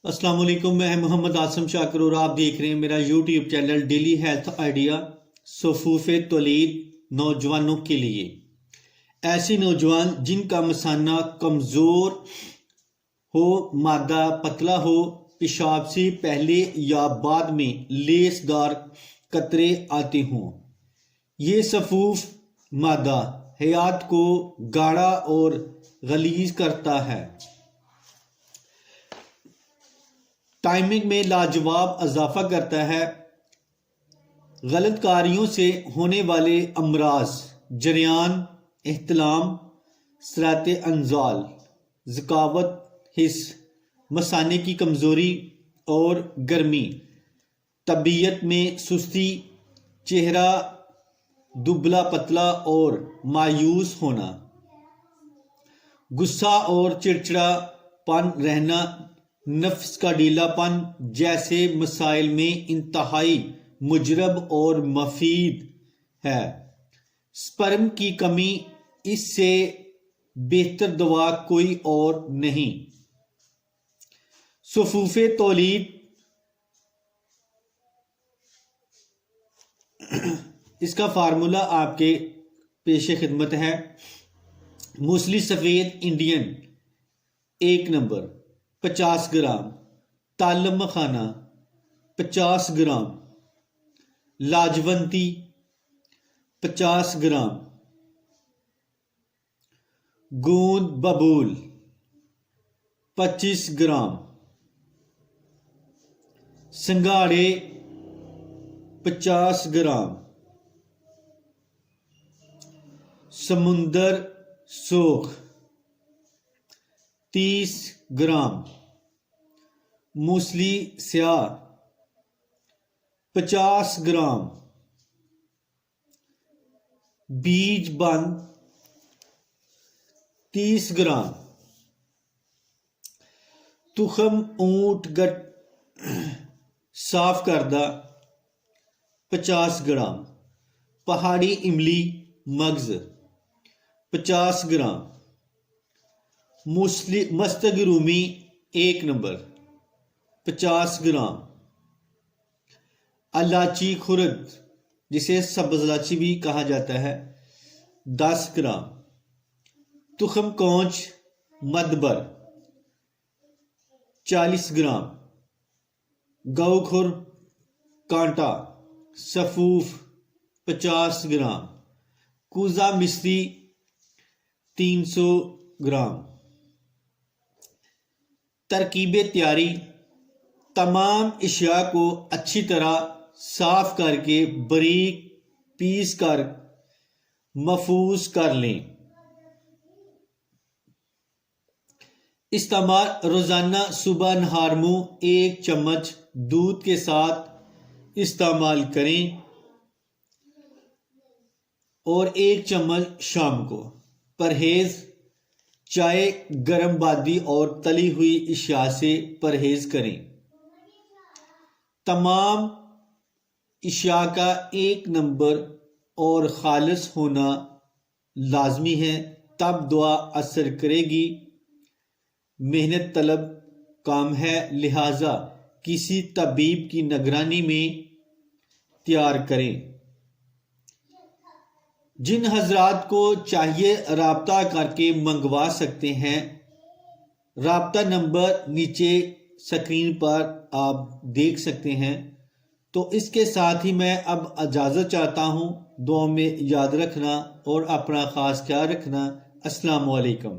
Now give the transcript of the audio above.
السلام علیکم، میں محمد آسم شاکر اور آپ دیکھ رہے ہیں میرا YouTube channel daily health idea. صفوف تولید نوجوانوں کے لیے، ایسے نوجوان جن کا مثانہ کمزور ہو، معدہ پتلا ہو، پیشاب سے پہلے یا بعد میں لیس دار قطرے آتے ہوں۔ یہ صفوف معدہ حیات کو گاڑھا اور غلیظ کرتا ہے، ٹائمنگ میں لاجواب اضافہ کرتا ہے، غلط کاریوں سے ہونے والے امراض، جریان، احتلام، سرات انزال، ذکاوت، حس، مثانے کی کمزوری اور گرمی، طبیعت میں سستی، چہرہ دبلا پتلا اور مایوس ہونا، غصہ اور چڑچڑا پن رہنا، نفس کا ڈھیلا پن جیسے مسائل میں انتہائی مجرب اور مفید ہے۔ سپرم کی کمی، اس سے بہتر دوا کوئی اور نہیں۔ صفوف تولید اس کا فارمولا آپ کے پیش خدمت ہے۔ موسلی سفید انڈین 1 نمبر 50 گرام، تال مکھانا 50 گرام، لاجونتی 50 گرام، گوند ببول 25 گرام، سنگھاڑے 50 گرام، سمندر سوکھ 30 گرام، موسلی سیاہ 50 گرام، بیج بند 30 گرام، تخم اونٹ گٹ صاف کردہ 50 گرام، پہاڑی املی مغز 50 گرام، مستگ رومی 1 نمبر 50 گرام، الائچی خرد جسے سبز الائچی بھی کہا جاتا ہے 10 گرام، تخم کونچ مدبر 40 گرام، گو کھر کانٹا صفوف 50 گرام، کوزہ مصری 300 گرام۔ ترکیب تیاری: تمام اشیاء کو اچھی طرح صاف کر کے باریک پیس کر محفوظ کر لیں۔ استعمال: روزانہ صبح نہار منہ 1 چمچ دودھ کے ساتھ استعمال کریں اور 1 چمچ شام کو۔ پرہیز: چائے، گرم بادی اور تلی ہوئی اشیاء سے پرہیز کریں۔ تمام اشیاء کا 1 نمبر اور خالص ہونا لازمی ہے، تب دوا اثر کرے گی۔ محنت طلب کام ہے، لہذا کسی طبیب کی نگرانی میں تیار کریں۔ جن حضرات کو چاہیے رابطہ کر کے منگوا سکتے ہیں، رابطہ نمبر نیچے سکرین پر آپ دیکھ سکتے ہیں۔ تو اس کے ساتھ ہی میں اب اجازت چاہتا ہوں، دعا میں یاد رکھنا اور اپنا خاص خیال رکھنا۔ السلام علیکم۔